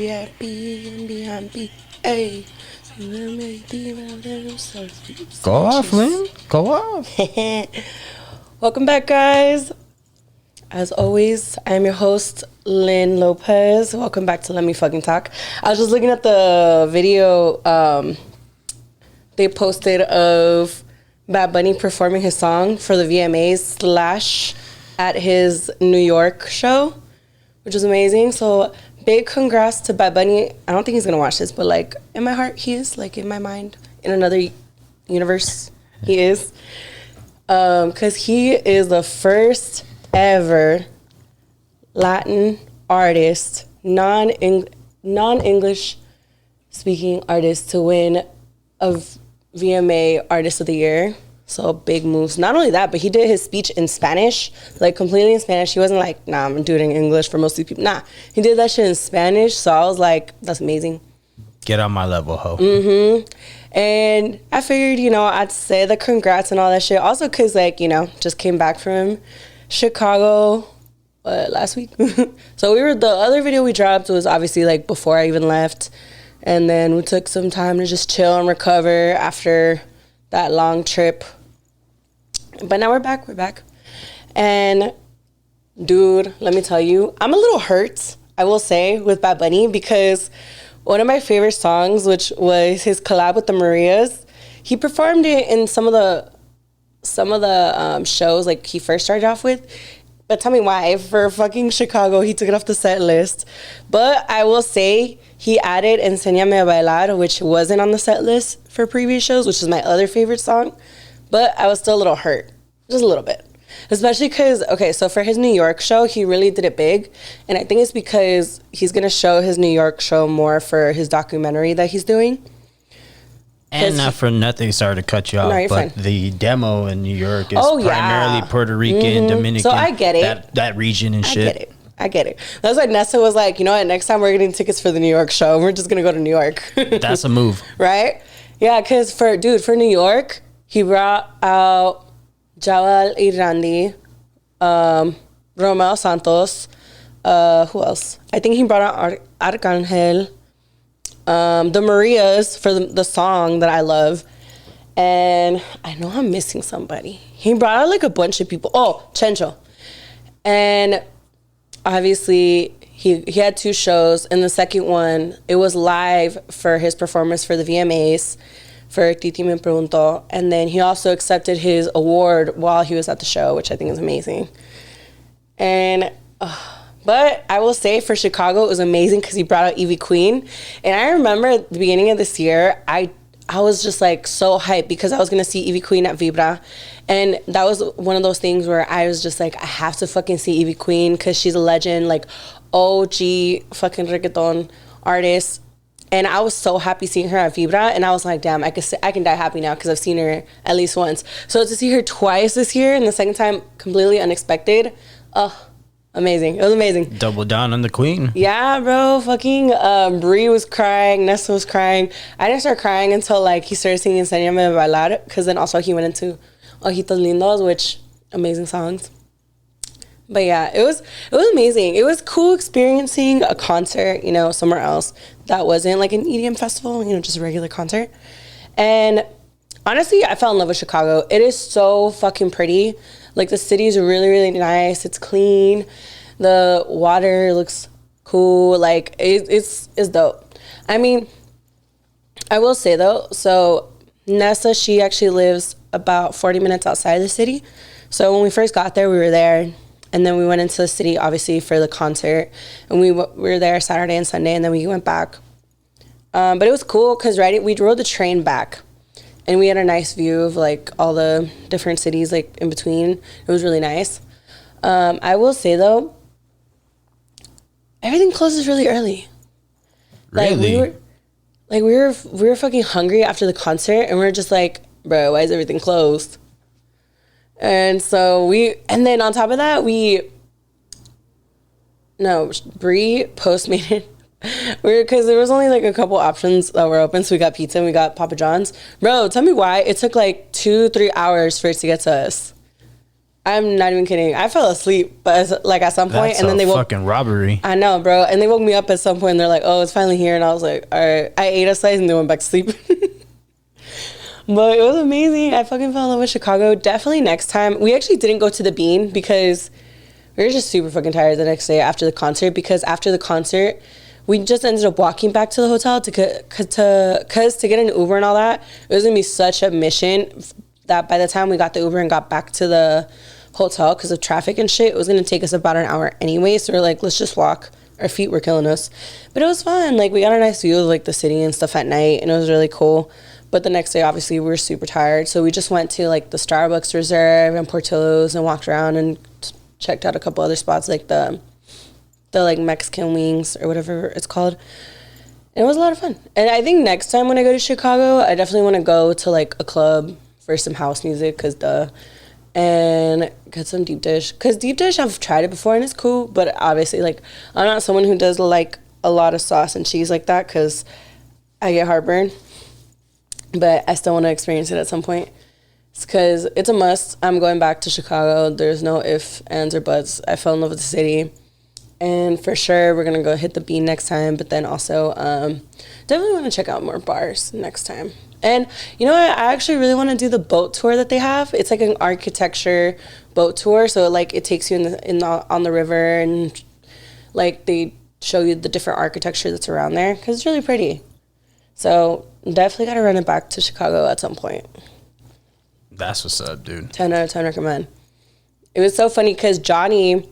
be happy and be happy. Hey. Go off, Lynn. Go off. Welcome back, guys. As always, I am your host, Lynn Lopez. Welcome back to Let Me Fucking Talk. I was just looking at the video they posted of Bad Bunny performing his song for the VMAs / at his New York show, which was amazing. So big congrats to Bad Bunny. I don't think he's gonna watch this, but like in my heart, he is. Like in my mind, in another universe, he is. Because he is the first ever Latin artist, non-English speaking artist to win a VMA Artist of the Year. So big moves. Not only that, but he did his speech in Spanish, like completely in Spanish. He wasn't like, nah, I'm doing it in English for most of these people. Nah, he did that shit in Spanish. So I was like, that's amazing. Get on my level, ho. Mm-hmm. And I figured, I'd say the congrats and all that shit. Also because, just came back from Chicago last week. So the other video we dropped was obviously like before I even left. And then we took some time to just chill and recover after that long trip. But now we're back. And dude, let me tell you, I'm a little hurt, I will say, with Bad Bunny because one of my favorite songs, which was his collab with the Marias, he performed it in some of the shows like he first started off with. But tell me why, for fucking Chicago, he took it off the set list. But I will say he added Enséñame a Bailar, which wasn't on the set list for previous shows, which is my other favorite song. But I was still a little hurt, just a little bit. Especially because, so for his New York show, he really did it big. And I think it's because he's going to show his New York show more for his documentary that he's doing. And not for nothing, sorry to cut you off, but fine. The demo in New York is primarily Puerto Rican, Dominican. So I get it. That region and shit. I get it. That's why Nessa was like, you know what, next time we're getting tickets for the New York show. We're just going to go to New York. That's a move. Right? Yeah, because for New York, he brought out Jawal y Randy, Romeo Santos, who else? I think he brought out Arcangel, the Marias for the song that I love. And I know I'm missing somebody. He brought out like a bunch of people. Oh, Chencho. And obviously he had 2 shows. And the second one, it was live for his performance for the VMAs for Titi Me Preguntó. And then he also accepted his award while he was at the show, which I think is amazing. And but I will say for Chicago, it was amazing because he brought out Ivy Queen. And I remember at the beginning of this year, I was just like so hyped because I was going to see Ivy Queen at Vibra. And that was one of those things where I was just like, I have to fucking see Ivy Queen because she's a legend, like OG fucking reggaeton artist. And I was so happy seeing her at Vibra. And I was like, damn, I can die happy now because I've seen her at least once. So to see her twice this year and the second time completely unexpected, amazing. It was amazing. Double down on the queen. Yeah, bro. Fucking Bree was crying. Nessa was crying. I didn't start crying until like he started singing Enséñame a Bailar, because then also he went into Ojitos Lindos, which amazing songs. But yeah, it was amazing. It was cool experiencing a concert, somewhere else that wasn't like an EDM festival, just a regular concert. And honestly, I fell in love with Chicago. It is so fucking pretty. Like, the city is really, really nice. It's clean. The water looks cool. Like, it's dope. I mean, I will say, though, so Nessa, she actually lives about 40 minutes outside the city. So when we first got there, we were there. And then we went into the city, obviously, for the concert. And we were there Saturday and Sunday, and then we went back. But it was cool because, we rode the train back. And we had a nice view of, like, all the different cities, like, in between. It was really nice. I will say, though, everything closes really early. Really? Like, we were fucking hungry after the concert, and we were just like, bro, why is everything closed? And so and then on top of that, Bree Postmated. Because there was only like a couple options that were open, so we got pizza and we got Papa John's. Bro, tell me why it took like 2-3 hours for it to get to us. I'm not even kidding. I fell asleep, but like at some point, and then they woke. Fucking robbery. I know, bro. And they woke me up at some point. And they're like, "Oh, it's finally here," and I was like, "All right." I ate a slice and then went back to sleep. But it was amazing. I fucking fell in love with Chicago. Definitely next time. We actually didn't go to the Bean because we were just super fucking tired the next day after the concert. Because after the concert, we just ended up walking back to the hotel to get an Uber and all that. It was gonna be such a mission that by the time we got the Uber and got back to the hotel because of traffic and shit, it was gonna take us about an hour anyway. So we're like, let's just walk. Our feet were killing us, but it was fun. Like we got a nice view of like the city and stuff at night, and it was really cool. But the next day, obviously, we were super tired. So we just went to, like, the Starbucks Reserve and Portillo's and walked around and checked out a couple other spots, like the like, Mexican wings or whatever it's called. And it was a lot of fun. And I think next time when I go to Chicago, I definitely want to go to, like, a club for some house music, and get some deep dish. Because deep dish, I've tried it before, and it's cool. But obviously, like, I'm not someone who does, like, a lot of sauce and cheese like that because I get heartburn. But I still want to experience it at some point. It's because it's a must. I'm going back to Chicago. There's no ifs, ands, or buts. I fell in love with the city. And for sure, we're going to go hit the Bean next time. But then also, definitely want to check out more bars next time. And, you know what? I actually really want to do the boat tour that they have. It's like an architecture boat tour. So, like, it takes you on the river. And, like, they show you the different architecture that's around there. Because it's really pretty. So definitely got to run it back to Chicago at some point. That's what's up, dude. 10 out of 10 recommend. It was so funny because Johnny,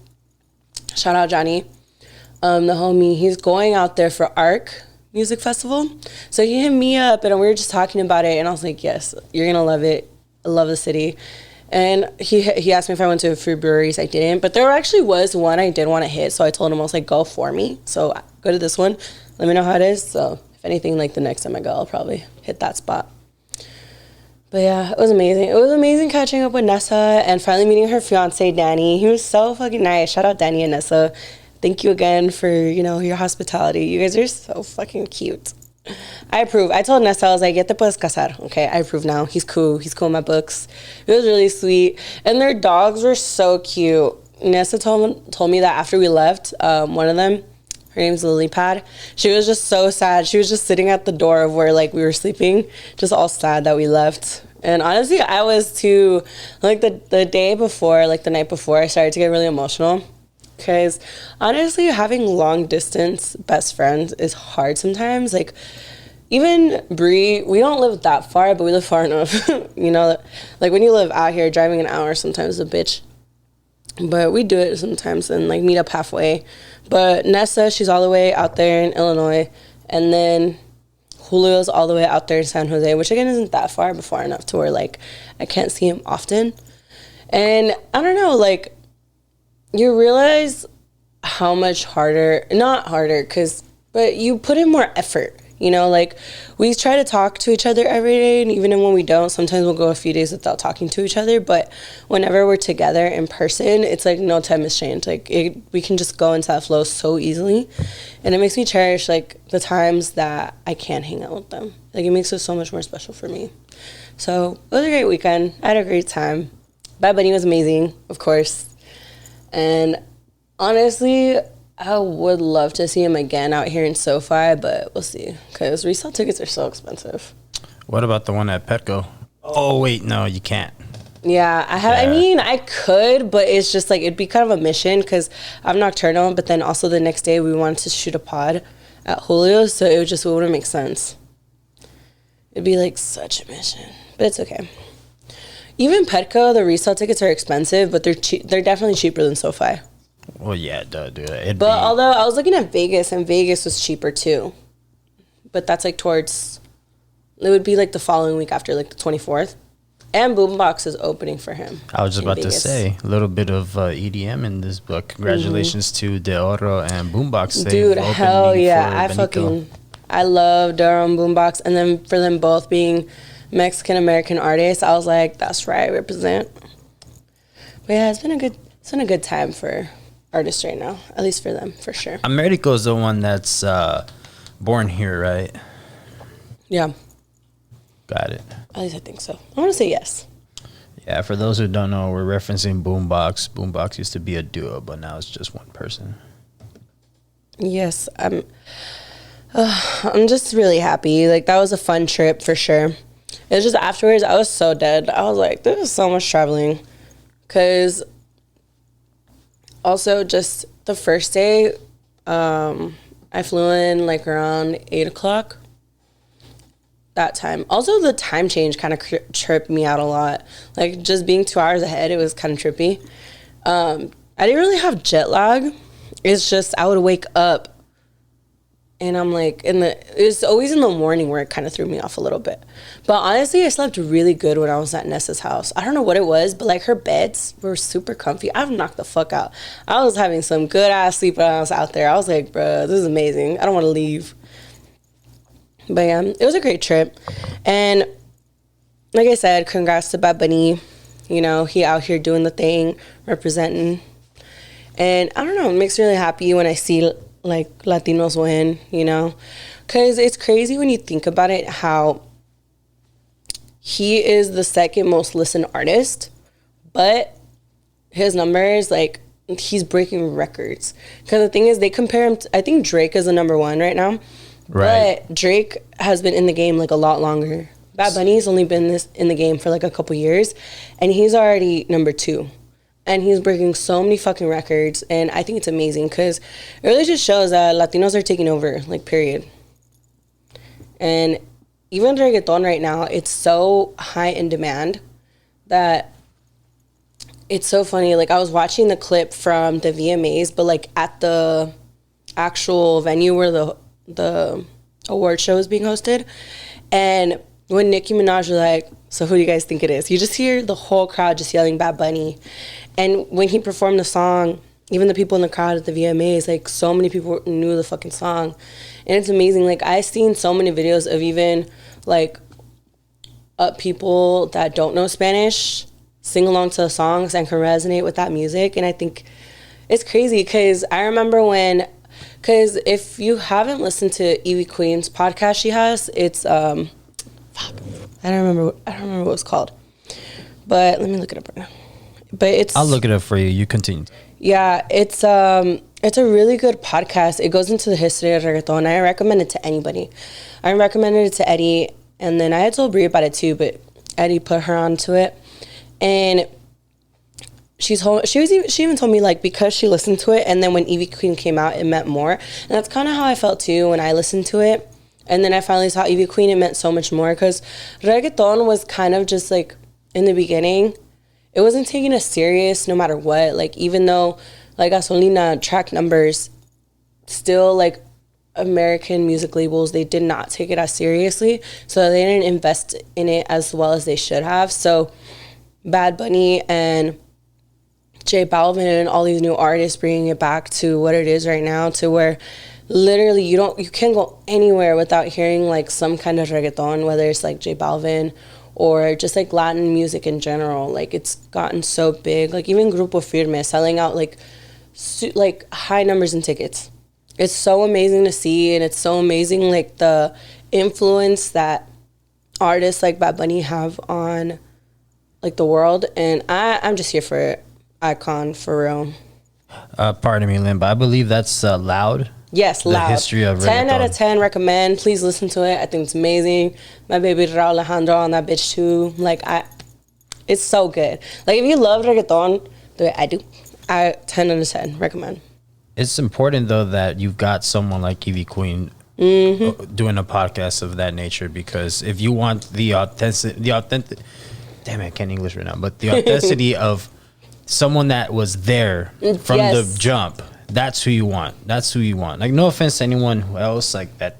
shout out Johnny, the homie, he's going out there for ARC Music Festival. So he hit me up and we were just talking about it. And I was like, yes, you're going to love it. I love the city. And he asked me if I went to a few breweries. I didn't. But there actually was one I did want to hit. So I told him, I was like, go for me. So go to this one. Let me know how it is. So if anything, like the next time I go, I'll probably hit that spot. But yeah, it was amazing. It was amazing catching up with Nessa and finally meeting her fiance, Danny. He was so fucking nice. Shout out Danny and Nessa. Thank you again for, your hospitality. You guys are so fucking cute. I approve. I told Nessa, I was like, ya te puedes casar. Okay, I approve now. He's cool. He's cool in my books. It was really sweet. And their dogs were so cute. Nessa told me that after we left, one of them, her name's Lily Pad. She was just so sad. She was just sitting at the door of where, like, we were sleeping, just all sad that we left. And honestly, I was too, like, the day before, like, the night before, I started to get really emotional. Because, honestly, having long-distance best friends is hard sometimes. Like, even Bree, we don't live that far, but we live far enough. Like, when you live out here, driving an hour sometimes is a bitch. But we do it sometimes and, like, meet up halfway. But Nessa, she's all the way out there in Illinois. And then Julio's all the way out there in San Jose, which, again, isn't that far, but far enough to where, like, I can't see him often. And I don't know, like, you realize how much harder, not harder, but you put in more effort. Like, we try to talk to each other every day, and even when we don't, sometimes we'll go a few days without talking to each other, but whenever we're together in person, it's like no time has changed. Like, we can just go into that flow so easily, and it makes me cherish, like, the times that I can hang out with them. Like, it makes it so much more special for me. So, it was a great weekend. I had a great time. Bad Bunny was amazing, of course, and honestly, I would love to see him again out here in SoFi, but we'll see, because resale tickets are so expensive. What about the one at Petco? Oh, wait, no, you can't. Yeah, I mean, I could, but it's just, like, it'd be kind of a mission, because I'm nocturnal, but then also the next day we wanted to shoot a pod at Julio's, so it wouldn't make sense. It'd be, like, such a mission, but it's okay. Even Petco, the resale tickets are expensive, but they're definitely cheaper than SoFi. Well, yeah, dude. Although I was looking at Vegas, and Vegas was cheaper too. But that's like it would be like the following week after, like the 24th. And Boombox is opening for him. I was just about to say, a little bit of EDM in this book. Congratulations to De Oro and Boombox. Dude, hell yeah. I love De Oro and Boombox. And then for them both being Mexican-American artists, I was like, that's right, I represent. But yeah, it's been a good time for artists right now, at least for them, for sure. Americo is the one that's born here, right? Yeah. Got it. At least I think so. I want to say yes. Yeah, for those who don't know, we're referencing Boombox. Boombox used to be a duo, but now it's just one person. Yes, I'm just really happy. Like, that was a fun trip for sure. It was just afterwards, I was so dead. I was like, there was so much traveling. Because also just the first day, I flew in like around 8 o'clock. That time. Also, the time change kind of tripped me out a lot. Like, just being 2 hours ahead, it was kind of trippy. I didn't really have jet lag. It's just I would wake up and I'm like, it's always in the morning where it kind of threw me off a little bit. But honestly, I slept really good when I was at Nessa's house. I don't know what it was, but like her beds were super comfy. I've knocked the fuck out. I was having some good ass sleep when I was out there. I was like, bruh, this is amazing. I don't want to leave. But yeah, it was a great trip. And like I said, congrats to Bad Bunny. You know, he out here doing the thing, representing. And I don't know, it makes me really happy when I see like Latinos win, you know, because it's crazy when you think about it, how he is the second most listened artist, but his numbers, like, he's breaking records. Because the thing is, they compare him to, I think Drake is the number one right now, right? But Drake has been in the game like a lot longer. Bad Bunny's only been in the game for like a couple years, and he's already number two. And he's breaking so many fucking records. And I think it's amazing because it really just shows that Latinos are taking over, like, period. And even reggaeton right now, it's so high in demand that it's so funny. Like, I was watching the clip from the VMAs, but, like, at the actual venue where the award show is being hosted. And when Nicki Minaj was like, so who do you guys think it is? You just hear the whole crowd just yelling Bad Bunny. And when he performed the song, even the people in the crowd at the VMAs, like, so many people knew the fucking song. And it's amazing. Like, I've seen so many videos of even, like, people that don't know Spanish sing along to the songs and can resonate with that music. And I think it's crazy because I remember because if you haven't listened to Evie Queen's podcast she has, it's, I don't remember what it's called. But let me look it up right now. But I'll look it up for you. You continue. Yeah, it's a really good podcast. It goes into the history of reggaeton. I recommend it to anybody. I recommended it to Eddie, and then I had told Brie about it too, but Eddie put her onto it. And she even told me, like, because she listened to it, and then when Evie Queen came out, it meant more. And that's kind of how I felt too when I listened to it. And then I finally saw Evie Queen, it meant so much more because reggaeton was kind of just like, in the beginning, it wasn't taking us serious no matter what. Like, even though, like, Gasolina track numbers, still, like, American music labels, they did not take it as seriously. So they didn't invest in it as well as they should have. So Bad Bunny and J Balvin and all these new artists bringing it back to what it is right now, to where literally you can't go anywhere without hearing, like, some kind of reggaeton, whether it's like J Balvin or just like Latin music in general. Like, it's gotten so big. Like, even Grupo Firme selling out like high numbers in tickets. It's so amazing to see, and it's so amazing, like, the influence that artists like Bad Bunny have on, like, the world. And I'm just here for it. Icon, for real. Pardon me, Lynn, but I believe that's Loud. Yes, Loud. The history of 10 reggaeton. out of 10, recommend. Please listen to it. I think it's amazing. My baby Raul Alejandro on that bitch too. Like, it's so good. Like, if you love reggaeton, the way I do, 10 out of 10, recommend. It's important, though, that you've got someone like Evie Queen doing a podcast of that nature, because if you want the authentic, damn it, I can't English right now, but the authenticity of someone that was there from the jump, that's who you want. That's who you want. Like, no offense to anyone else, like, that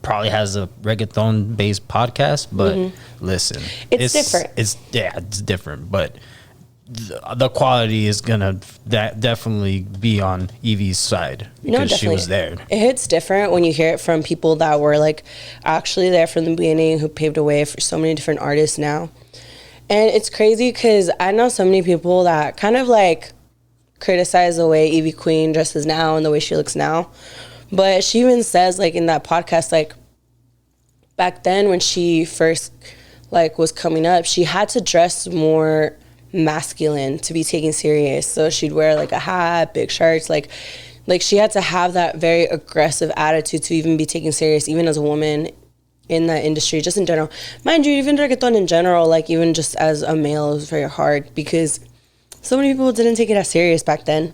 probably has a reggaeton based podcast, but listen, it's different. It's different, but the quality is gonna definitely be on Evie's side because she was there. It hits different when you hear it from people that were, like, actually there from the beginning, who paved the way for so many different artists now. And it's crazy because I know so many people that kind of, like, criticize the way Evie Queen dresses now and the way she looks now. But she even says, like, in that podcast, like, back then when she first, like, was coming up, she had to dress more masculine to be taken serious. So she'd wear like a hat, big shirts, like she had to have that very aggressive attitude to even be taken serious, even as a woman in that industry, just in general. Mind you, even reggaeton in general, like even just as a male, it was very hard because so many people didn't take it as serious back then.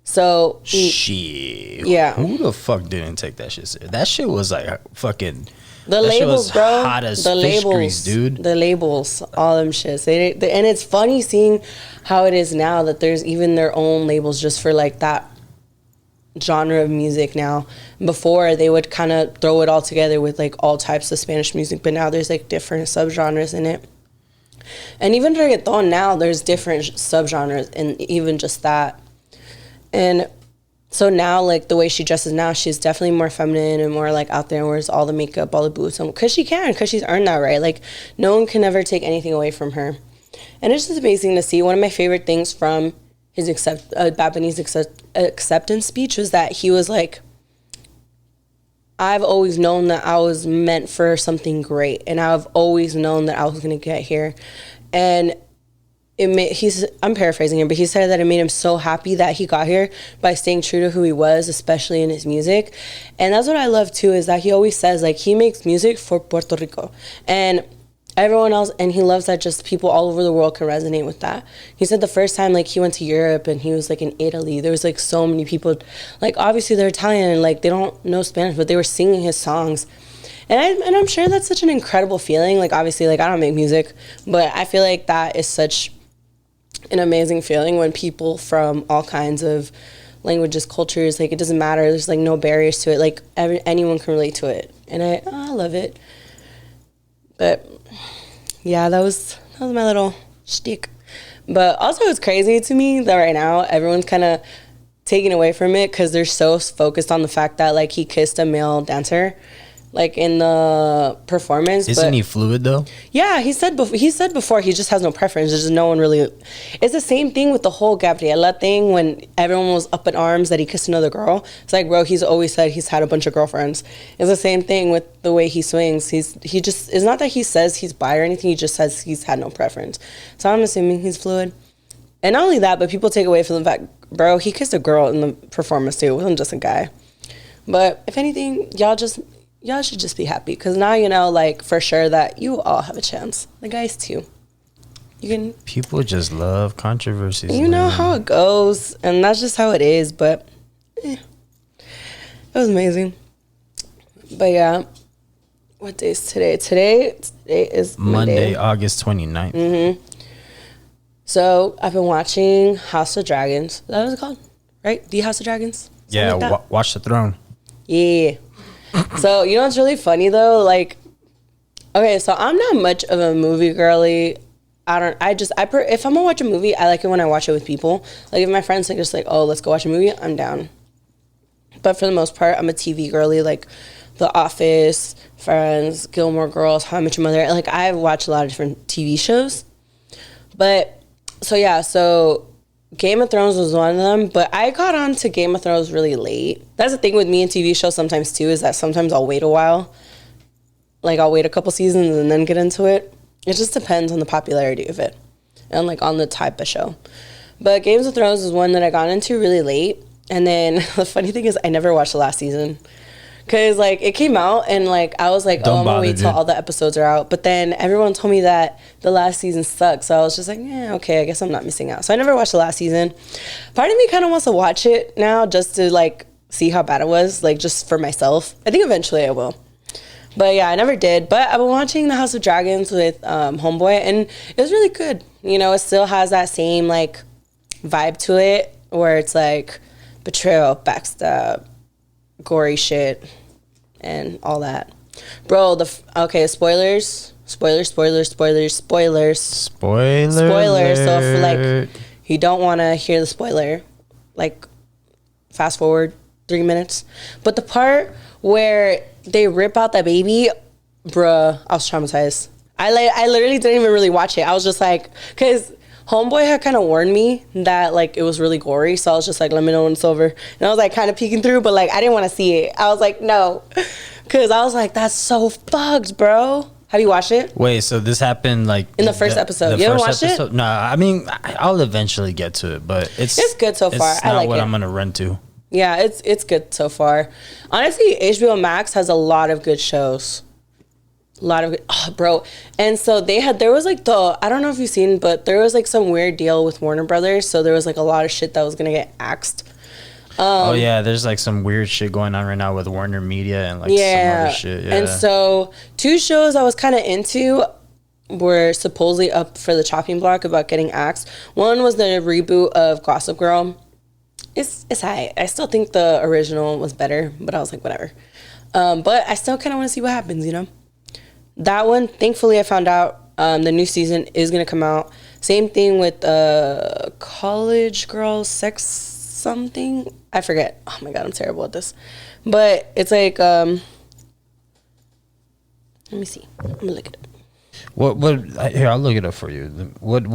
So shit, yeah. Who the fuck didn't take that shit serious? That shit was like fucking. The labels, bro. Hot as the fish labels, grease, dude. The labels, all them shits. And it's funny seeing how it is now that there's even their own labels just for like that genre of music now. Before they would kind of throw it all together with like all types of Spanish music, but now there's like different subgenres in it. And even reggaeton now, there's different subgenres and even just that. And so now, like, the way she dresses now, she's definitely more feminine and more, like, out there and wears all the makeup, all the boots. Because she can, because she's earned that right. Like, no one can ever take anything away from her. And it's just amazing to see. One of my favorite things from his Bad Bunny's acceptance speech was that he was like, I've always known that I was meant for something great. And I've always known that I was going to get here. And I'm paraphrasing him, but he said that it made him so happy that he got here by staying true to who he was, especially in his music. And that's what I love too, is that he always says like he makes music for Puerto Rico and everyone else, and he loves that just people all over the world can resonate with that. He said the first time like he went to Europe and he was like in Italy, there was like so many people, like obviously they're Italian and like they don't know Spanish, but they were singing his songs. And I'm sure that's such an incredible feeling. Like obviously like I don't make music, but I feel like that is such an amazing feeling when people from all kinds of languages, cultures, like it doesn't matter, there's like no barriers to it, like anyone can relate to it, and I love it. But yeah, that was my little shtick. But also it's crazy to me that right now everyone's kind of taken away from it because they're so focused on the fact that like he kissed a male dancer like in the performance. Isn't he fluid though? Yeah, he said before he just has no preference. There's just no one really. It's the same thing with the whole Gabriela thing when everyone was up in arms that he kissed another girl. It's like, bro, he's always said he's had a bunch of girlfriends. It's the same thing with the way he swings. He just, it's not that he says he's bi or anything. He just says he's had no preference. So I'm assuming he's fluid. And not only that, but people take away from the fact, bro, he kissed a girl in the performance too. It wasn't just a guy. But if anything, y'all should just be happy because now you know, like, for sure that you all have a chance. The guys, too. People just love controversies. You know how it goes, and that's just how it is, but it was amazing. But, yeah. What day is today? Today is Monday, August 29th. Mm-hmm. So, I've been watching House of Dragons. Is that what it's called? Right? The House of Dragons? Something Yeah, like Watch the Throne. Yeah. So, you know what's really funny, though? Like, okay, so I'm not much of a movie girly. If I'm gonna watch a movie, I like it when I watch it with people. Like, if my friends are just like, oh, let's go watch a movie, I'm down. But for the most part, I'm a TV girly. Like, The Office, Friends, Gilmore Girls, How I Met Your Mother. Like, I've watched a lot of different TV shows. But, so Game of Thrones was one of them, but I got on to Game of Thrones really late. That's the thing with me and TV shows sometimes too, is that sometimes I'll wait a while. Like I'll wait a couple seasons and then get into it. It just depends on the popularity of it and like on the type of show. But Games of Thrones is one that I got into really late. And then the funny thing is I never watched the last season. Because, like, it came out, and, like, I was like, I'm going to wait till all the episodes are out. But then everyone told me that the last season sucked. So I was just like, yeah, okay, I guess I'm not missing out. So I never watched the last season. Part of me kind of wants to watch it now just to, like, see how bad it was, like, just for myself. I think eventually I will. But, yeah, I never did. But I've been watching The House of Dragons with Homeboy, and it was really good. You know, it still has that same, like, vibe to it where it's, like, betrayal, backstab, gory shit and all that, bro. Spoilers. So if like you don't want to hear the spoiler, like fast forward 3 minutes. But the part where they rip out that baby, bruh, I was traumatized. I literally didn't even really watch it. I was just like, because Homeboy had kind of warned me that, like, it was really gory. So I was just like, let me know when it's over. And I was, like, kind of peeking through, but, like, I didn't want to see it. I was like, no. Because I was like, that's so fucked, bro. Have you watched it? Wait, so this happened like in the first episode? You haven't watched it? No, I mean I'll eventually get to it, but it's good so far. It's I not like what it. I'm gonna run to. Yeah, it's good so far. Honestly, HBO Max has a lot of good shows. A lot of good, bro. And so there was like I don't know if you've seen, but there was like some weird deal with Warner Brothers. So there was like a lot of shit that was gonna get axed. Oh yeah, there's like some weird shit going on right now with Warner Media and like some other shit. Yeah. And so 2 shows I was kind of into were supposedly up for the chopping block about getting axed. One was the reboot of Gossip Girl. It's high. I still think the original was better, but I was like, whatever. But I still kind of want to see what happens, you know? That one, thankfully, I found out the new season is going to come out. Same thing with College Girl Sex something. I forget. Oh my God, I'm terrible at this. But it's like, let me see. I'm going to look it up. What here, I'll look it up for you. What's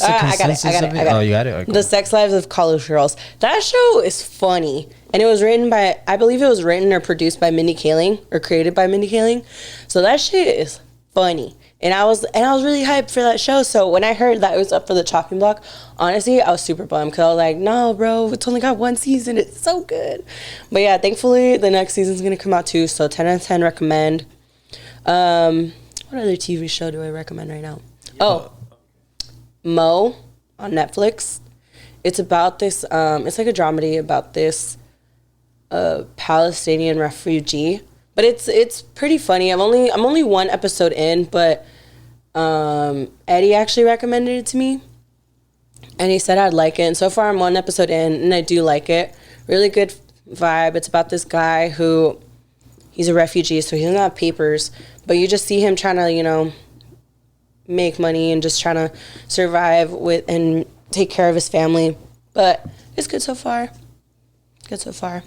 the consensus of it? Oh, you got it? Okay, cool. The Sex Lives of College Girls. That show is funny. And it was written by, I believe it was written or produced by Mindy Kaling, or created by Mindy Kaling. So that shit is funny. And I was really hyped for that show. So when I heard that it was up for the chopping block, honestly, I was super bummed because I was like, no, bro, it's only got 1 season. It's so good. But yeah, thankfully the next season's gonna come out too. So 10 out of 10 recommend. What other TV show do I recommend right now? Oh, Mo on Netflix. It's about this. It's like a dramedy about this Palestinian refugee, but it's pretty funny. I'm only 1 episode in, but Eddie actually recommended it to me, and he said I'd like it. And so far, I'm 1 episode in, and I do like it. Really good vibe. It's about this guy who he's a refugee, so he doesn't have papers, but you just see him trying to, make money and just trying to survive with and take care of his family. But it's good so far. Good so far.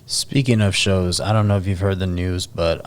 Speaking of shows, I don't know if you've heard the news, but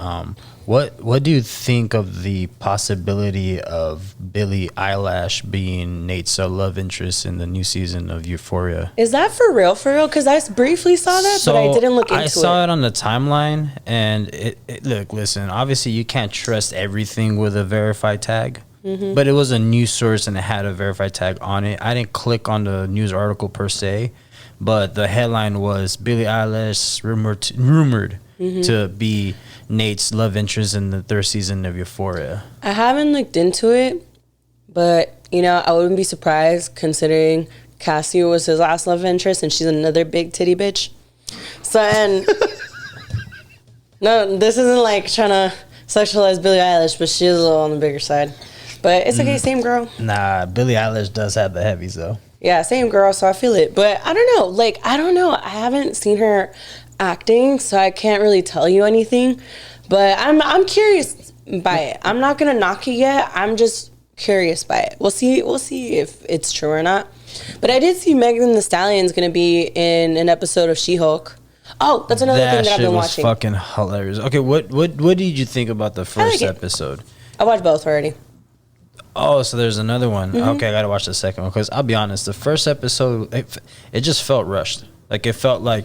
what do you think of the possibility of Billie Eilish being Nate's love interest in the new season of Euphoria? Is that for real? Because I briefly saw that, but I didn't look into it. I saw it on the timeline, and look, listen, obviously you can't trust everything with a verified tag. Mm-hmm. But it was a news source and it had a verified tag on it. I didn't click on the news article per se, but the headline was Billie Eilish rumored mm-hmm. to be Nate's love interest in the 3rd season of Euphoria. I haven't looked into it, but I wouldn't be surprised considering Cassie was his last love interest and she's another big titty bitch. So, and no, this isn't like trying to sexualize Billie Eilish, but she's a little on the bigger side. But it's okay, same girl. Nah, Billie Eilish does have the heavies though. Yeah, same girl, so I feel it. But I don't know. I haven't seen her acting, so I can't really tell you anything. But I'm curious by it. I'm not gonna knock it yet. I'm just curious by it. We'll see if it's true or not. But I did see Megan Thee Stallion's gonna be in an episode of She-Hulk. Oh, that's another thing that I've been watching. That shit was fucking hilarious. Okay, what did you think about the first episode? I watched both already. Oh, so there's another one. Mm-hmm. Okay, I gotta watch the second one because I'll be honest, the first episode it just felt rushed. Like it felt like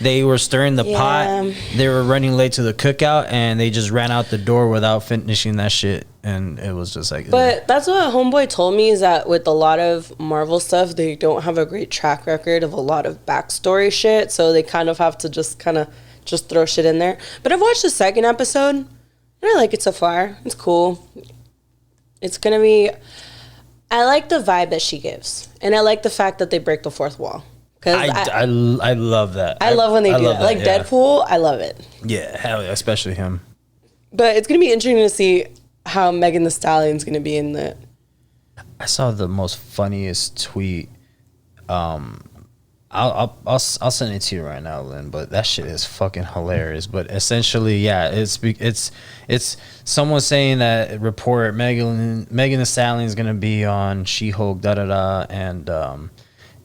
they were stirring the pot. They were running late to the cookout, and they just ran out the door without finishing that shit. And it was just like. But that's what Homeboy told me is that with a lot of Marvel stuff, they don't have a great track record of a lot of backstory shit, so they kind of have to just throw shit in there. But I've watched the second episode, and I like it so far. It's cool. It's gonna be. I like the vibe that she gives, and I like the fact that they break the 4th wall. Cause I love that. I love when they do that. Like Deadpool, I love it. Yeah, hell yeah, especially him. But it's gonna be interesting to see how Megan Thee Stallion's gonna be in that. I saw the most funniest tweet. I'll send it to you right now, Lynn. But that shit is fucking hilarious. But essentially, yeah, it's someone saying that report Megan Thee Stallion is gonna be on She-Hulk, and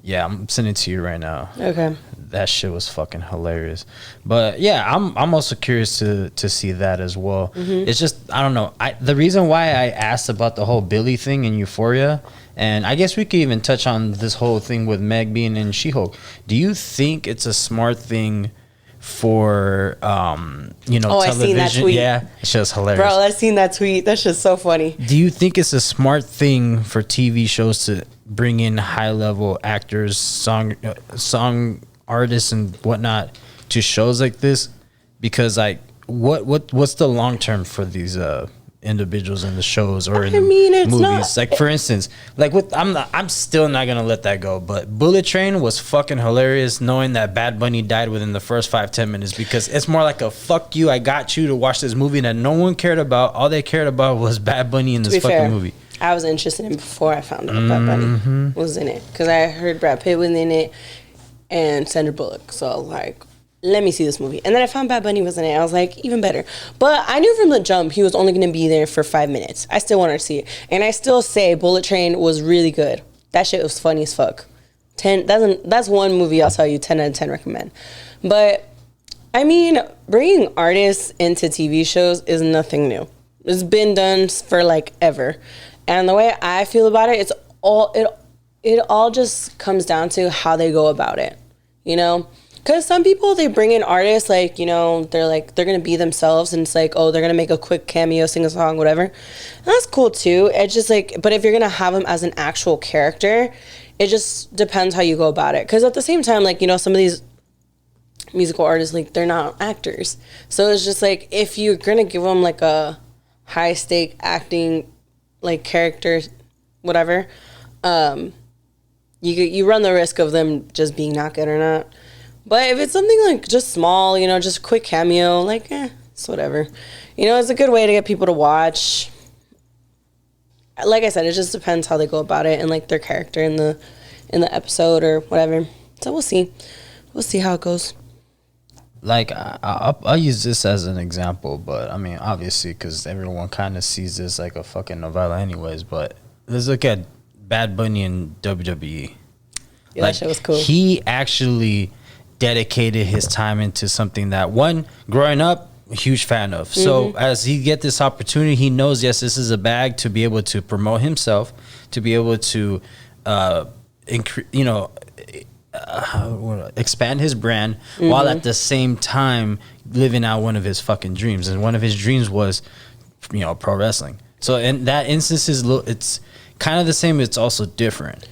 yeah, I'm sending it to you right now. Okay. That shit was fucking hilarious. But yeah, I'm also curious to see that as well. Mm-hmm. It's just I don't know. The reason why I asked about the whole Billy thing in Euphoria. And I guess we could even touch on this whole thing with Meg being in She-Hulk. Do you think it's a smart thing for I seen that tweet. Yeah, it's just hilarious. Bro, I seen that tweet. That's just so funny. Do you think it's a smart thing for TV shows to bring in high level actors, song artists, and whatnot to shows like this? Because like, what's the long term for these individuals in the shows or in the movies? Not, like for instance, like I'm still not gonna let that go. But Bullet Train was fucking hilarious, knowing that Bad Bunny died within the first 5-10 minutes, because it's more like a fuck you, I got you to watch this movie that no one cared about. All they cared about was Bad Bunny in this fucking movie. I was interested in before I found out Bad Bunny was in it, because I heard Brad Pitt was in it and Sandra Bullock. So I was like, let me see this movie. And then I found Bad Bunny was in it. I was like, even better. But I knew from the jump he was only going to be there for 5 minutes. I still wanted to see it. And I still say Bullet Train was really good. That shit was funny as fuck. 10. That's one movie I'll tell you 10 out of 10 recommend. But, I mean, bringing artists into TV shows is nothing new. It's been done for, like, ever. And the way I feel about it, it all just comes down to how they go about it, you know? Because some people, they bring in artists, like, you know, they're going to be themselves, and it's like, oh, they're going to make a quick cameo, sing a song, whatever. And that's cool, too. It's just like, but if you're going to have them as an actual character, it just depends how you go about it. Because at the same time, like, you know, some of these musical artists, like, they're not actors. So it's just like, if you're going to give them, like, a high-stake acting, like, character, whatever, you run the risk of them just being not good or not. But if it's something like just small, you know, just a quick cameo, like, it's whatever. You know, it's a good way to get people to watch. Like I said, it just depends how they go about it and like their character in the episode or whatever. So we'll see. We'll see how it goes. Like, I'll use this as an example, but I mean, obviously, because everyone kind of sees this like a fucking novella anyways, but let's look at Bad Bunny and WWE. Yeah, like, that shit was cool. He actually dedicated his time into something that, one, growing up, a huge fan of. So as he get this opportunity, he knows, yes, this is a bag to be able to promote himself, to be able to, expand his brand while at the same time living out one of his fucking dreams. And one of his dreams was, you know, pro wrestling. So in that instance, it's kind of the same. It's also different.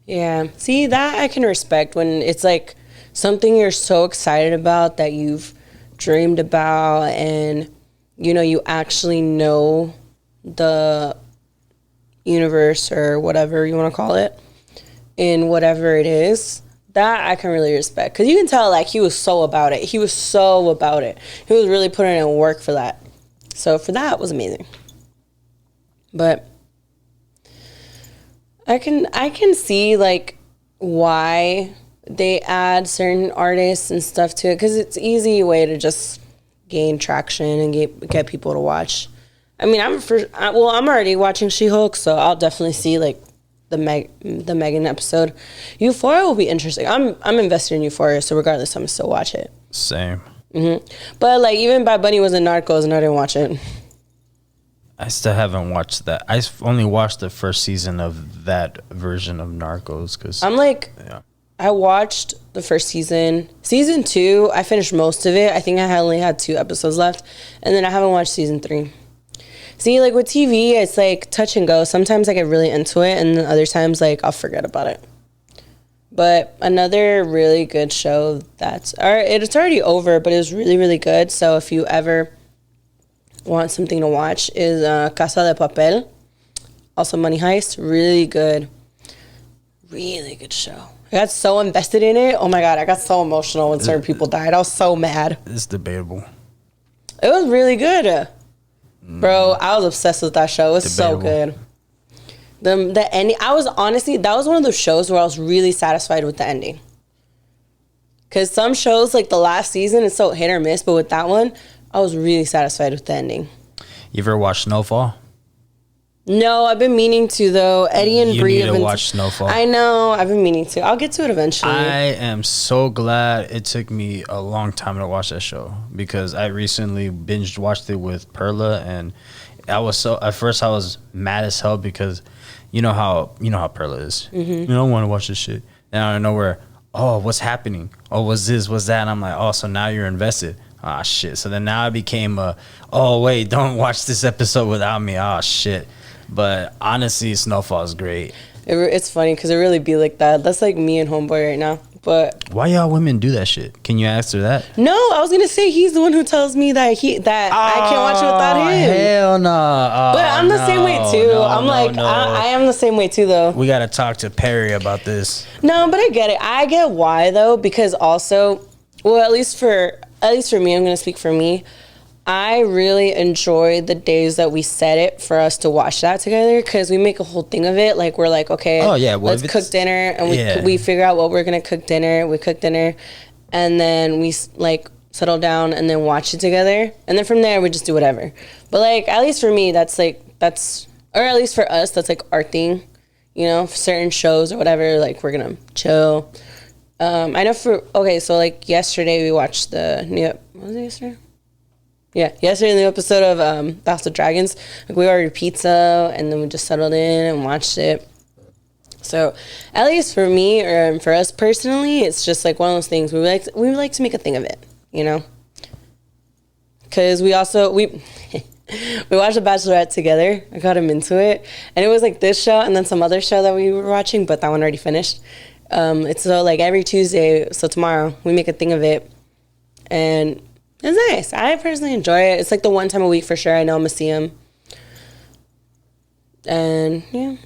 Yeah. See, that I can respect when it's like something you're so excited about that you've dreamed about, and you know, you actually know the universe or whatever you want to call it in whatever it is. That I can really respect, because you can tell like he was so about it. He was so about it. He was really putting in work for that. So for that, it was amazing. But I can see like why they add certain artists and stuff to it, because it's an easy way to just gain traction and get people to watch. I mean, I'm already watching She-Hulk, so I'll definitely see like the Megan episode. Euphoria will be interesting. I'm invested in Euphoria, so regardless, I'm still watch it. Same. But like even Bad Bunny was in Narcos, and I didn't watch it. I still haven't watched that. I only watched the first season of that version of Narcos, because I'm like, yeah. I watched the first season. Season 2, I finished most of it. I think I only had 2 episodes left, and then I haven't watched season 3. See, like with TV, it's like touch and go. Sometimes I get really into it, and then other times like I'll forget about it. But another really good show it's already over, but it was really, really good. So if you ever want something to watch, is Casa de Papel. Also Money Heist. Really good. Really good show. I got so invested in it. Oh my God, I got so emotional when certain people died. I was so mad. It's debatable. It was really good. Bro, I was obsessed with that show. It was so good. The ending, that was one of those shows where I was really satisfied with the ending. Because some shows, like the last season, it's so hit or miss, but with that one, I was really satisfied with the ending. You ever watched Snowfall? No, I've been meaning to, though. Eddie and Bree have been watch Snowfall. I know. I've been meaning to. I'll get to it eventually. I am so glad it took me a long time to watch that show, because I recently binge watched it with Perla, and at first I was mad as hell, because you know how Perla is. You don't want to watch this shit. And out of nowhere, oh, what's happening? Oh, what's this? What's that? And I'm like, oh, so now you're invested. Ah, shit. So then now it became oh, wait, don't watch this episode without me. Oh, shit. But honestly, Snowfall's great. It's funny because it really be like that. That's like me and Homeboy right now. But why y'all women do that shit? Can you answer that? No, I was gonna say he's the one who tells me that I can't watch it without him. Hell no. Oh, but I'm the same way too. I am the same way too though. We gotta talk to Perry about this. No, but I get it. I get why though, because also, well, at least for me, I'm gonna speak for me. I really enjoy the days that we set it for us to watch that together because we make a whole thing of it. Like, we're like, okay, let's cook dinner. And we figure out what we're going to cook dinner. We cook dinner. And then we, like, settle down and then watch it together. And then from there, we just do whatever. But, like, at least for me, or at least for us, that's, like, our thing. You know, for certain shows or whatever, like, we're going to chill. I know so, like, yesterday we watched what was it yesterday? Yeah, yesterday in the episode of The House of Dragons, like we ordered pizza and then we just settled in and watched it. So, at least for me or for us personally, it's just like one of those things we like to make a thing of it, you know. Because we watched The Bachelorette together. I got him into it, and it was like this show and then some other show that we were watching, but that one already finished. It's so like every Tuesday, so tomorrow we make a thing of it, and it's nice. I personally enjoy it. It's like the one time a week for sure. I know I'm gonna see him. And yeah.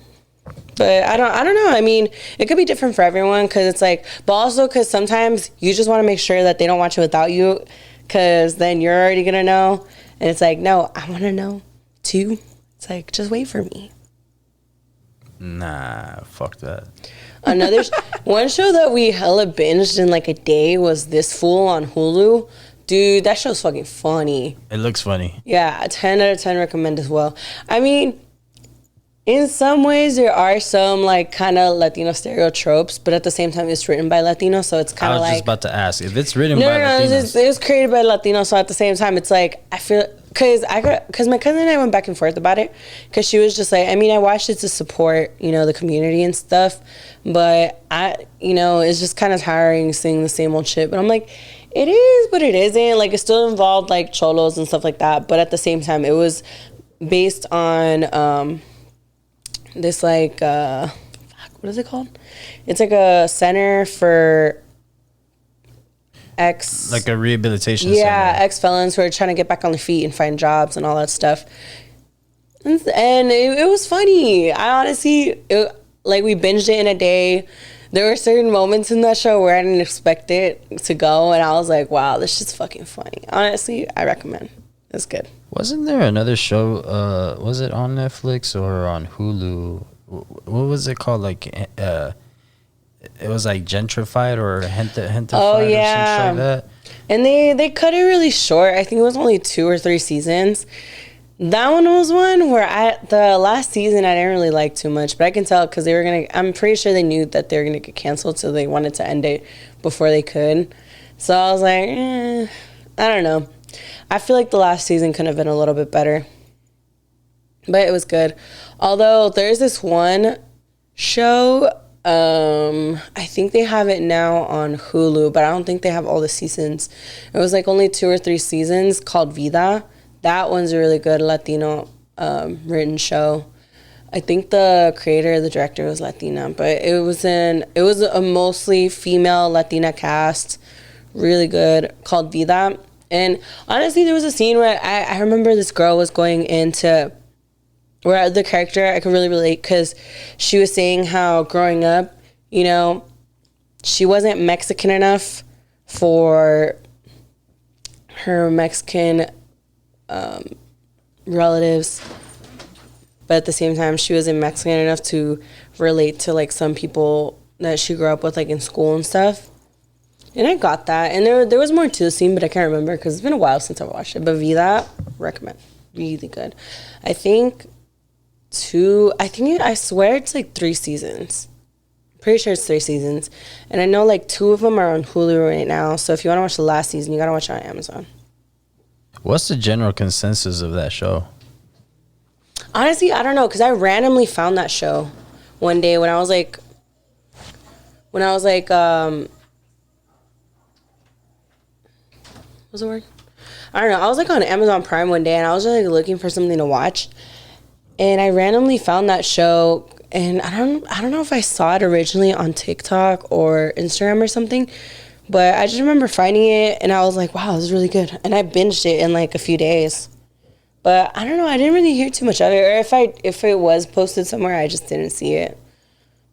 But I don't know. I mean, it could be different for everyone because it's like, but also because sometimes you just want to make sure that they don't watch it without you because then you're already gonna know. And it's like, no, I want to know too. It's like, just wait for me. Nah, fuck that. One show that we hella binged in like a day was This Fool on Hulu. Dude, that show's fucking funny. It looks funny. Yeah, 10 out of 10 recommend as well. I mean, in some ways, there are some, like, kind of Latino stereotypes, but at the same time, it's written by Latinos, so it's kind of like... I was just about to ask, if it's written by Latinos... it was created by Latinos, so at the same time, it's like, I feel... Because my cousin and I went back and forth about it, because she was just like, I mean, I watched it to support, you know, the community and stuff, but it's just kind of tiring seeing the same old shit, but I'm like... It is, but it isn't. Like, it still involved, like, cholos and stuff like that. But at the same time, it was based on this, like, what is it called? It's, like, a center for like a rehabilitation center. Yeah, ex-felons who are trying to get back on their feet and find jobs and all that stuff. And it was funny. I honestly, we binged it in a day. There were certain moments in that show where I didn't expect it to go, and I was like, wow, this shit's fucking funny. Honestly, I recommend. It's good. Wasn't there another show, was it on Netflix or on Hulu? What was it called? Like, it was like Gentrified or Gentrified or something like that? And they cut it really short. I think it was only 2 or 3 seasons. That one was one where the last season I didn't really like too much, but I can tell because I'm pretty sure they knew that they were going to get canceled, so they wanted to end it before they could. So I was like, I don't know. I feel like the last season could have been a little bit better, but it was good. Although there's this one show, I think they have it now on Hulu, but I don't think they have all the seasons. It was like only 2 or 3 seasons called Vida. That one's a really good Latino written show. I think the creator, the director was Latina, but it was a mostly female Latina cast, really good, called Vida. And honestly, there was a scene where I remember this girl was going into, where the character, I could really relate because she was saying how growing up, you know, she wasn't Mexican enough for her Mexican relatives, but at the same time she wasn't Mexican enough to relate to like some people that she grew up with like in school and stuff, and I got that. And there was more to the scene, but I can't remember because it's been a while since I watched it. But Vida, recommend, really good. I swear it's like 3 seasons. Pretty sure it's 3 seasons, and I know like 2 of them are on Hulu right now, so if you want to watch the last season, you gotta watch it on Amazon. What's the general consensus of that show? Honestly, I don't know, because I randomly found that show one day when I was like, what's the word? I don't know. I was like on Amazon Prime one day and I was just like looking for something to watch, and I randomly found that show. And I don't know if I saw it originally on TikTok or Instagram or something, but I just remember finding it and I was like, wow, this is really good. And I binged it in like a few days. But I don't know, I didn't really hear too much of it. Or if it was posted somewhere, I just didn't see it.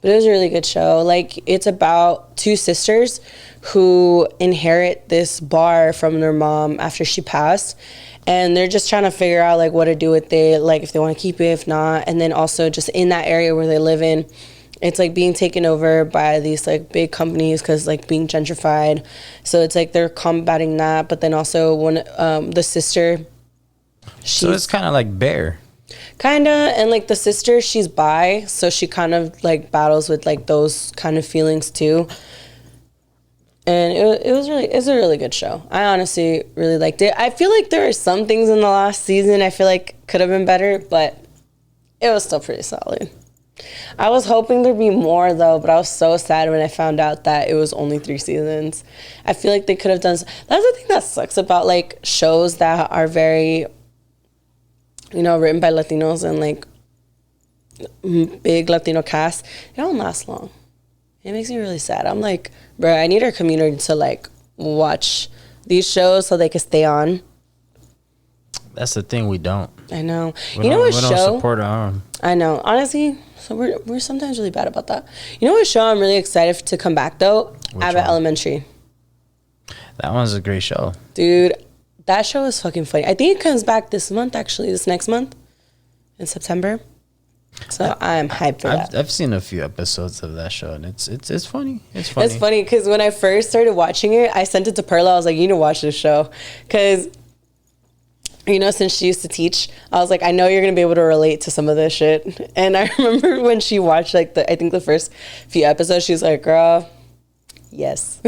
But it was a really good show. Like, it's about two sisters who inherit this bar from their mom after she passed. And they're just trying to figure out, like, what to do with it, like, if they want to keep it, if not. And then also just in that area where they live in, it's, like, being taken over by these, like, big companies because, like, being gentrified. So it's, like, they're combating that. But then also the sister... So it's kind of like Bear. Kind of. And, like, the sister, she's bi. So she kind of, like, battles with, like, those kind of feelings, too. And it's a really good show. I honestly really liked it. I feel like there are some things in the last season I feel like could have been better, but it was still pretty solid. I was hoping there'd be more, though, but I was so sad when I found out that it was only 3 seasons. I feel like they could have done... That's the thing that sucks about, like, shows that are very, you know, written by Latinos and, like, big Latino cast. They don't last long. It makes me really sad. I'm like, bro, I need our community to, like, watch these shows so they can stay on. That's the thing, we don't. I know. We don't support our own. I know. Honestly, so we're sometimes really bad about that. You know what show I'm really excited to come back, though? Abbott Elementary. That one's a great show. Dude, that show is fucking funny. I think it comes back this next month, in September. So I'm hyped for that. I've seen a few episodes of that show, and it's funny. It's funny. It's funny because when I first started watching it, I sent it to Perla. I was like, you need to watch this show. Because, you know, since she used to teach, I was like, I know you're going to be able to relate to some of this shit. And I remember when she watched, like, I think the first few episodes, she was like, girl, yes.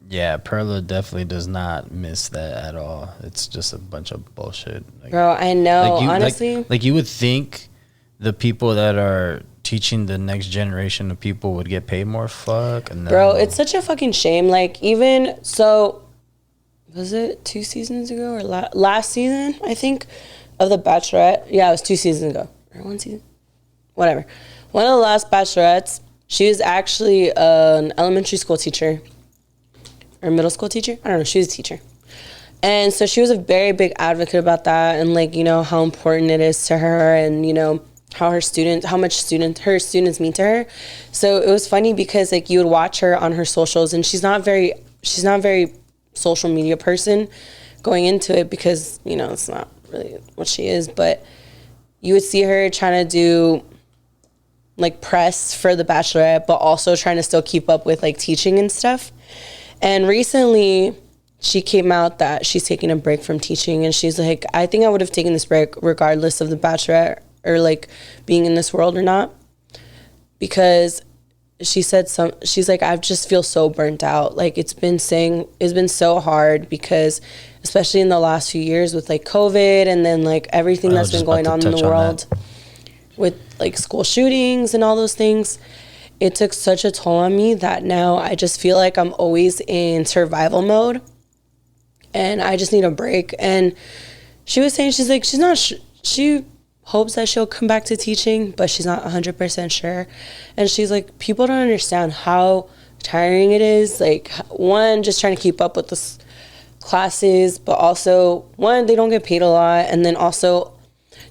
Yeah, Perla definitely does not miss that at all. It's just a bunch of bullshit. Like, bro, I know, honestly. Like you would think the people that are teaching the next generation of people would get paid more. Fuck. No. Bro, it's such a fucking shame. Like, even, so, was it 2 seasons ago or last season, I think, of The Bachelorette? Yeah, it was 2 seasons ago. Or 1 season? Whatever. One of the last Bachelorettes, she was actually an elementary school teacher. Or middle school teacher? I don't know. She was a teacher. And so she was a very big advocate about that and, like, you know, how important it is to her and, you know, how her students mean to her. So it was funny because, like, you would watch her on her socials, and she's not very social media person going into it because, you know, it's not really what she is. But you would see her trying to do, like, press for The Bachelorette, but also trying to still keep up with, like, teaching and stuff. And recently, she came out that she's taking a break from teaching, and she's like, I think I would have taken this break regardless of The Bachelorette or, like, being in this world or not, because she said she's like, I just feel so burnt out. Like, it's been so hard because, especially in the last few years with, like, COVID and then, like, everything that's been going on in the world with, like, school shootings and all those things. It took such a toll on me that now I just feel like I'm always in survival mode and I just need a break. And she was saying, she's like, she hopes that she'll come back to teaching, but she's not 100% sure. And she's like, people don't understand how tiring it is. Like, one, just trying to keep up with the classes, but also, one, they don't get paid a lot. And then also,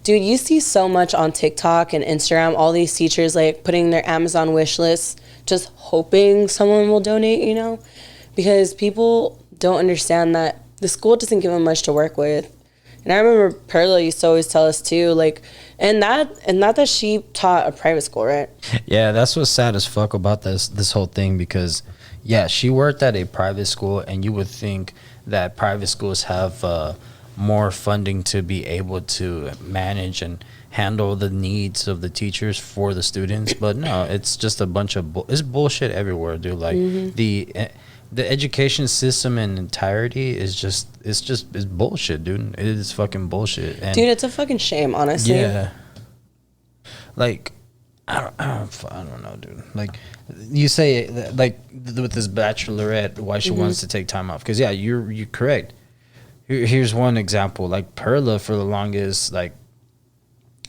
dude, you see so much on TikTok and Instagram, all these teachers, like, putting their Amazon wish lists, just hoping someone will donate, you know? Because people don't understand that the school doesn't give them much to work with. And I remember Perla used to always tell us, too, like, and not that she taught a private school, right? Yeah, that's what's sad as fuck about this whole thing, because, yeah, she worked at a private school, and you would think that private schools have more funding to be able to manage and handle the needs of the teachers for the students, but no, it's just a bunch of it's bullshit everywhere, dude. Like, the education system in entirety is it's bullshit, dude. It is fucking bullshit. And dude, it's a fucking shame, honestly. Yeah. Like, I don't know, dude. Like, you say, like, with this Bachelorette, why she wants to take time off? Because, yeah, you're correct. here's one example. Like Perla, for the longest, like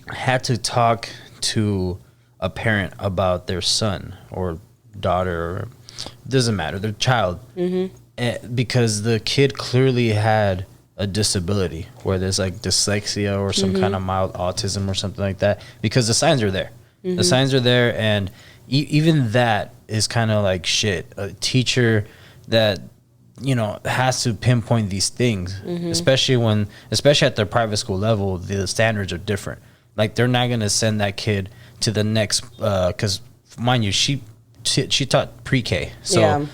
had to talk to a parent about their son or daughter, or doesn't matter, their child, because the kid clearly had a disability where there's like dyslexia or some kind of mild autism or something like that, because the signs are there. The signs are there, and even that is kind of like shit. A teacher that, you know, has to pinpoint these things, especially at their private school level, the standards are different. Like they're not gonna send that kid to the next, because mind you, she taught pre-K, so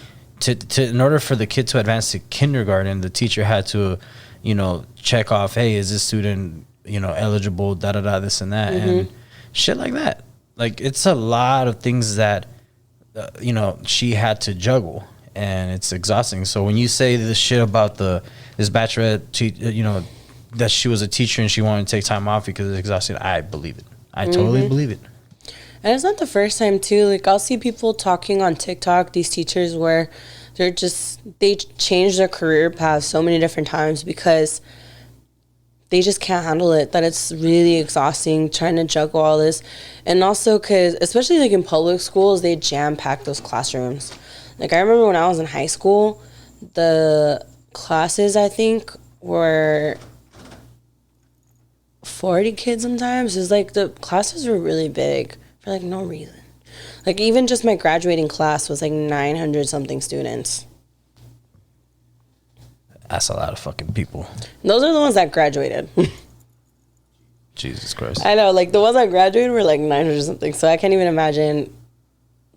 to in order for the kid to advance to kindergarten, the teacher had to, you know, check off, hey, is this student, you know, eligible, da da da, this and that, and shit like that. Like it's a lot of things that you know, she had to juggle, and it's exhausting. So when you say this shit about this bachelorette, you know, that she was a teacher and she wanted to take time off because it's exhausting, I believe it. I totally believe it. And it's not the first time too. Like I'll see people talking on TikTok, these teachers, where they change their career path so many different times because they just can't handle it, that it's really exhausting trying to juggle all this. And also because, especially like in public schools, they jam-pack those classrooms. Like I remember when I was in high school, the classes, I think, were 40 kids sometimes. It's like the classes were really big for like no reason. Like even just my graduating class was like 900 something students. That's a lot of fucking people. Those are the ones that graduated. Jesus Christ. I know, like the ones that graduated were like 900 something. So I can't even imagine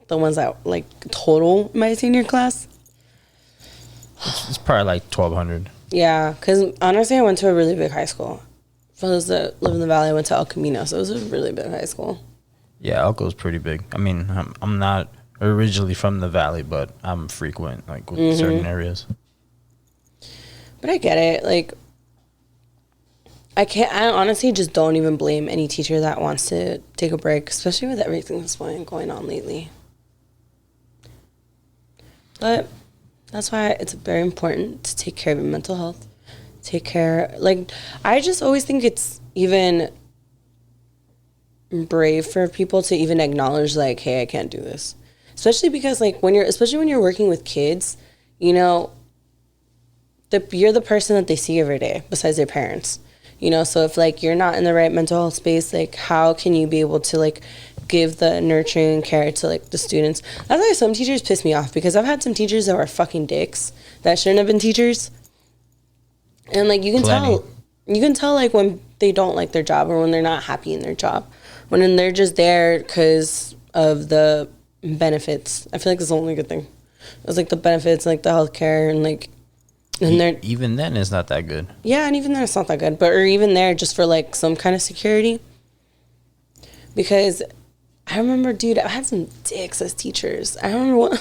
the ones that like total my senior class. It's probably like 1,200. Yeah, because honestly, I went to a really big high school. For those that live in the valley, I went to El Camino, so it was a really big high school. Yeah, Elko's pretty big. I mean, I'm not originally from the valley, but I'm frequent like with certain areas. But I get it. Like, I honestly just don't even blame any teacher that wants to take a break, especially with everything that's been going on lately. But that's why it's very important to take care of your mental health. Like, I just always think it's even brave for people to even acknowledge, like, hey, I can't do this. Especially because, like, especially when you're working with kids, you know, you're the person that they see every day besides their parents, you know. So if like you're not in the right mental health space, like how can you be able to like give the nurturing care to like the students? That's why some teachers piss me off, because I've had some teachers that were fucking dicks that shouldn't have been teachers, and like you can tell like when they don't like their job or when they're not happy in their job, when they're just there because of the benefits. I feel like it's the only good thing. It's like the benefits, like the healthcare, and like. And even then, it's not that good. Yeah, and even then, it's not that good. Or even there, just for like some kind of security. Because I remember, dude, I had some dicks as teachers. I remember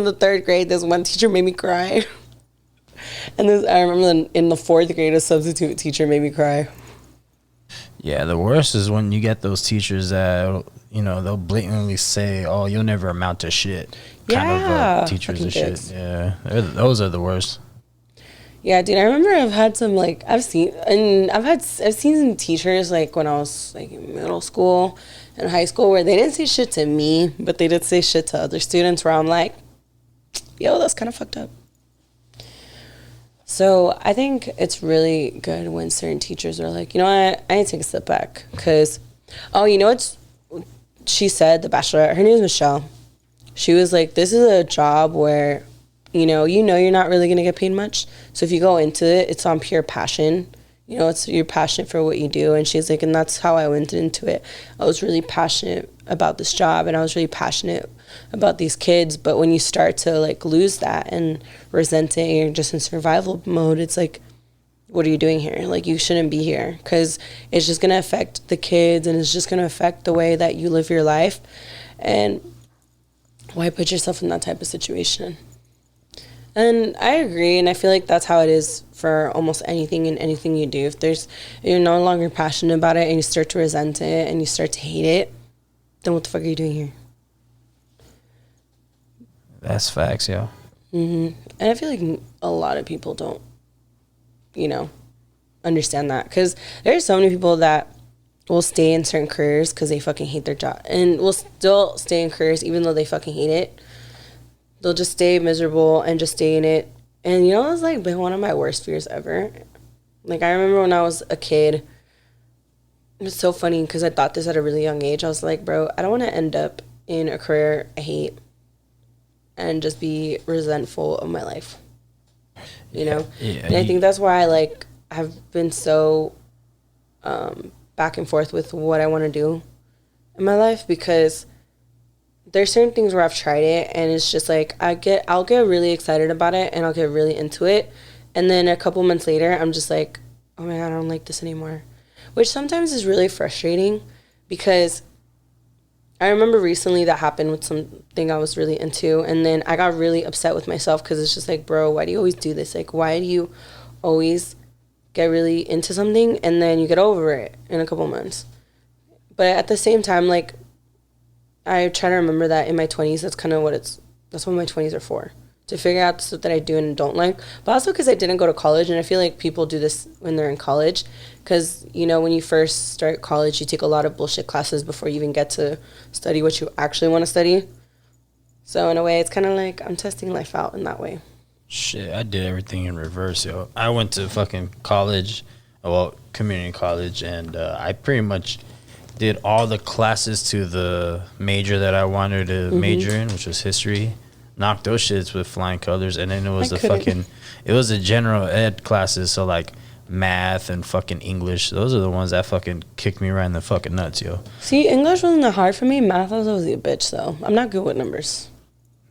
the third grade, this one teacher made me cry. And I remember in the fourth grade, a substitute teacher made me cry. Yeah, the worst is when you get those teachers that, you know, they'll blatantly say, "Oh, you'll never amount to shit." Kind of teachers and shit. Yeah, those are the worst. Yeah, dude, I remember I've had some, like, I've seen some teachers, like, when I was, like, in middle school and high school, where they didn't say shit to me, but they did say shit to other students, where I'm like, yo, that's kind of fucked up. So I think it's really good when certain teachers are like, you know what, I need to take a step back, because, oh, you know what she said, the bachelorette, her name is Michelle. She was like, this is a job where, you know you're not really going to get paid much. So if you go into it, it's on pure passion. You know, you're passionate for what you do. And she's like, and that's how I went into it. I was really passionate about this job, and I was really passionate about these kids. But when you start to, like, lose that and resent it, and you're just in survival mode, it's like, what are you doing here? Like, you shouldn't be here, because it's just going to affect the kids, and it's just going to affect the way that you live your life. And why put yourself in that type of situation? And I agree, and I feel like that's how it is for almost anything and anything you do. If you're no longer passionate about it, and you start to resent it, and you start to hate it, then what the fuck are you doing here? That's facts, yo. And I feel like a lot of people don't you know, understand that. Because there's so many people that will stay in certain careers because they fucking hate their job, and will still stay in careers even though they fucking hate it. They'll just stay miserable and just stay in it. And you know, it's like been one of my worst fears ever. Like, I remember when I was a kid, it was so funny because I thought this at a really young age. I was like, bro, I don't want to end up in a career I hate and just be resentful of my life, you know? Yeah, and I think that's why I've been so back and forth with what I want to do in my life, because there's certain things where I've tried it and it's just like I'll get really excited about it and I'll get really into it, and then a couple months later I'm just like, oh my God, I don't like this anymore, which sometimes is really frustrating, because I remember recently that happened with something I was really into, and then I got really upset with myself because it's just like, bro, why do you always do this? Like, why do you always get really into something and then you get over it in a couple months? But at the same time, like, I try to remember that in my 20s, that's what my 20s are for. To figure out stuff that I do and don't like. But also because I didn't go to college, and I feel like people do this when they're in college. Because, you know, when you first start college, you take a lot of bullshit classes before you even get to study what you actually want to study. So in a way, it's kind of like I'm testing life out in that way. Shit, I did everything in reverse, yo. I went to fucking college, well, community college, and I pretty much did all the classes to the major that I wanted to major in, which was history. Knocked those shits with flying colors, and then it was it was the general ed classes, so like math and fucking English. Those are the ones that fucking kicked me right in the fucking nuts, yo. See, English wasn't that hard for me. Math was always a bitch, though. I'm not good with numbers.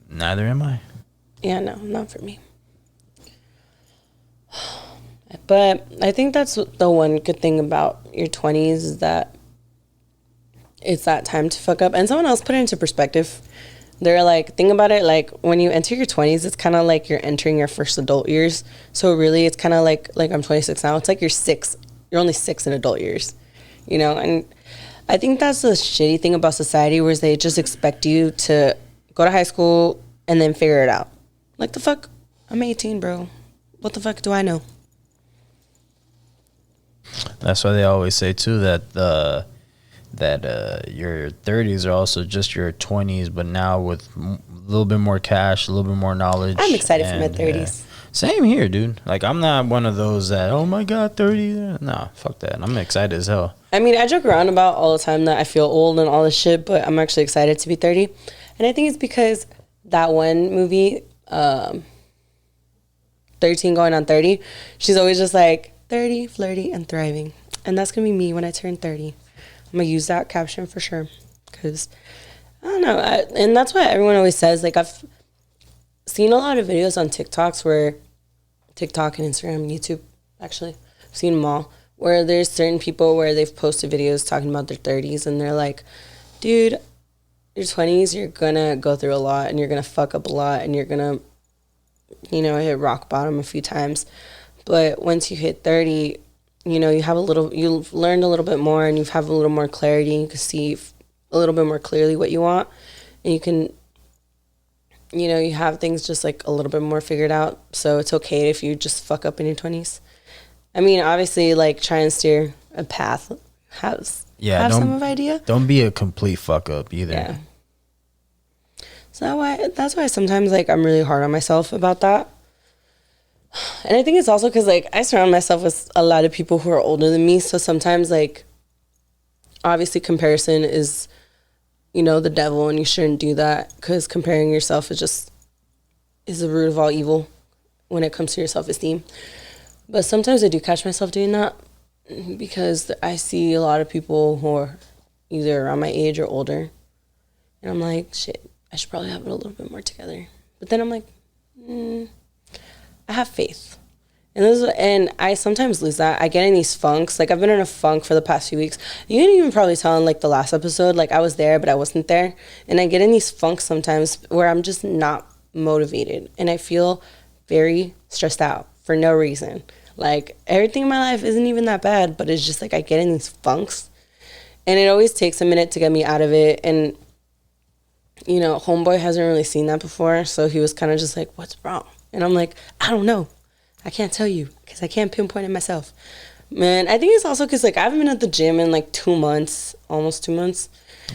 Neither am I. Yeah, no, not for me. But I think that's the one good thing about your 20s is that it's that time to fuck up. And someone else put it into perspective. They're like, think about it, like when you enter your 20s, it's kind of like you're entering your first adult years. So really, it's kind of like I'm 26 now. It's like you're only 6 in adult years, you know? And I think that's the shitty thing about society, where they just expect you to go to high school and then figure it out. Like, the fuck? I'm 18, bro. What the fuck do I know? That's why they always say, too, that your 30s are also just your 20s, but now with a little bit more cash, a little bit more knowledge. I'm excited for my 30s. Same here, dude. Like, I'm not one of those that, oh my God, 30. Nah, fuck that. I'm excited as hell. I mean, I joke around about all the time that I feel old and all this shit, but I'm actually excited to be 30. And I think it's because that one movie, 13 going on 30, she's always just like 30, flirty, and thriving. And that's going to be me when I turn 30. I'm going to use that caption for sure. Because, I don't know. And that's what everyone always says. Like, I've seen a lot of videos on TikToks where, TikTok and Instagram, YouTube, actually. I've seen them all. Where there's certain people where they've posted videos talking about their 30s. And they're like, dude, your 20s, you're going to go through a lot. And you're going to fuck up a lot. And you're going to, you know, hit rock bottom a few times. But once you hit 30, you know, you've learned a little bit more, and you have a little more clarity. You can see a little bit more clearly what you want, and you can, you know, you have things just like a little bit more figured out. So it's okay if you just fuck up in your 20s. I mean, obviously, like, try and steer a path. Have some of idea. Don't be a complete fuck up either. Yeah. So that's why sometimes, like, I'm really hard on myself about that. And I think it's also because, like, I surround myself with a lot of people who are older than me. So sometimes, like, obviously comparison is, you know, the devil, and you shouldn't do that, because comparing yourself is the root of all evil when it comes to your self-esteem. But sometimes I do catch myself doing that, because I see a lot of people who are either around my age or older. And I'm like, shit, I should probably have it a little bit more together. But then I'm like, I have faith. And I sometimes lose that. I get in these funks. Like, I've been in a funk for the past few weeks. You can even probably tell in, like, the last episode, like, I was there, but I wasn't there. And I get in these funks sometimes where I'm just not motivated. And I feel very stressed out for no reason. Like, everything in my life isn't even that bad, but it's just, like, I get in these funks. And it always takes a minute to get me out of it. And, you know, homeboy hasn't really seen that before. So he was kind of just like, what's wrong? And I'm like, I don't know. I can't tell you because I can't pinpoint it myself. Man, I think it's also because like I haven't been at the gym in like 2 months, almost 2 months.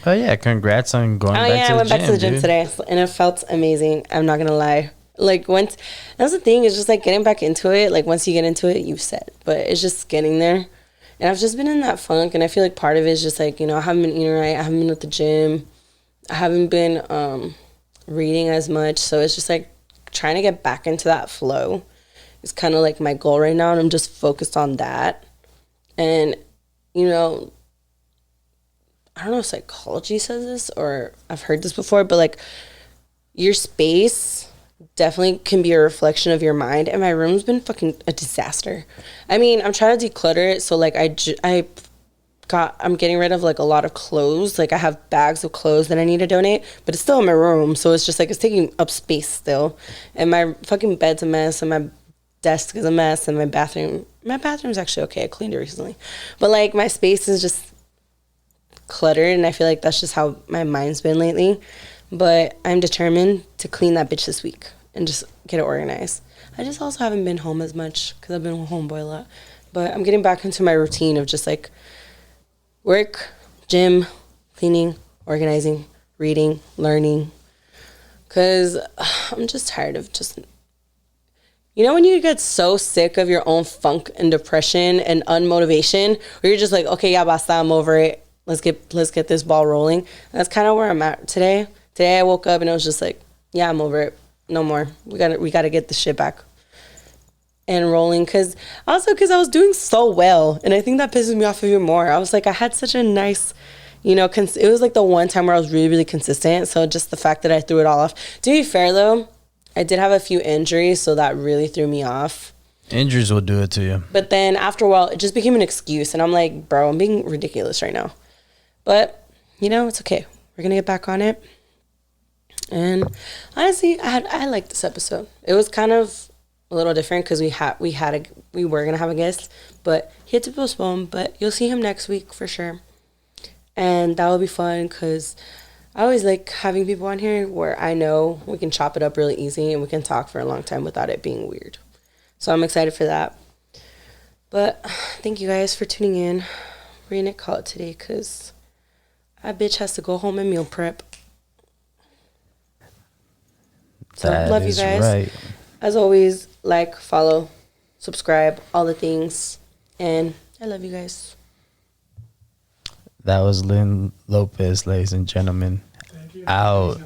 Oh yeah, congrats on going back to the gym. I went back to the gym today and it felt amazing. I'm not gonna lie. Like once that's the thing, it's just like getting back into it. Like once you get into it, you set. But it's just getting there. And I've just been in that funk, and I feel like part of it is just like, you know, I haven't been eating right, I haven't been at the gym, I haven't been reading as much. So it's just like trying to get back into that flow is kind of like my goal right now, and I'm just focused on that. And, you know, I don't know if psychology says this or I've heard this before, but like your space definitely can be a reflection of your mind. And my room's been fucking a disaster. I mean, I'm trying to declutter it. So like I'm getting rid of like a lot of clothes. Like I have bags of clothes that I need to donate, but it's still in my room. So it's just like it's taking up space still. And my fucking bed's a mess, and my desk is a mess, and my bathroom's actually okay. I cleaned it recently. But like my space is just cluttered, and I feel like that's just how my mind's been lately. But I'm determined to clean that bitch this week and just get it organized. I just also haven't been home as much because I've been homeboy a lot. But I'm getting back into my routine of just like work, gym, cleaning, organizing, reading, learning. Because I'm just tired of just... You know when you get so sick of your own funk and depression and unmotivation, where you're just like, okay, ya basta, I'm over it. Let's get this ball rolling. And that's kind of where I'm at today. Today I woke up and I was just like, yeah, I'm over it. No more. We gotta get this shit back and rolling. Because I was doing so well, and I think that pisses me off even more. I was like, I had such a nice, you know, it was like the one time where I was really, really consistent. So just the fact that I threw it all off. To be fair though, I did have a few injuries, so that really threw me off. Injuries will do it to you. But then after a while, it just became an excuse, and I'm like, bro, I'm being ridiculous right now. But you know, it's okay. We're gonna get back on it. And honestly, I liked this episode. It was kind of a little different because we were gonna have a guest, but he had to postpone. But you'll see him next week for sure, and that will be fun because I always like having people on here where I know we can chop it up really easy and we can talk for a long time without it being weird. So I'm excited for that. But thank you guys for tuning in. We're gonna call it today because that bitch has to go home and meal prep. So love you guys. Right. As always, like, follow, subscribe, all the things. And I love you guys. That was Lynn Lopez, ladies and gentlemen. Out.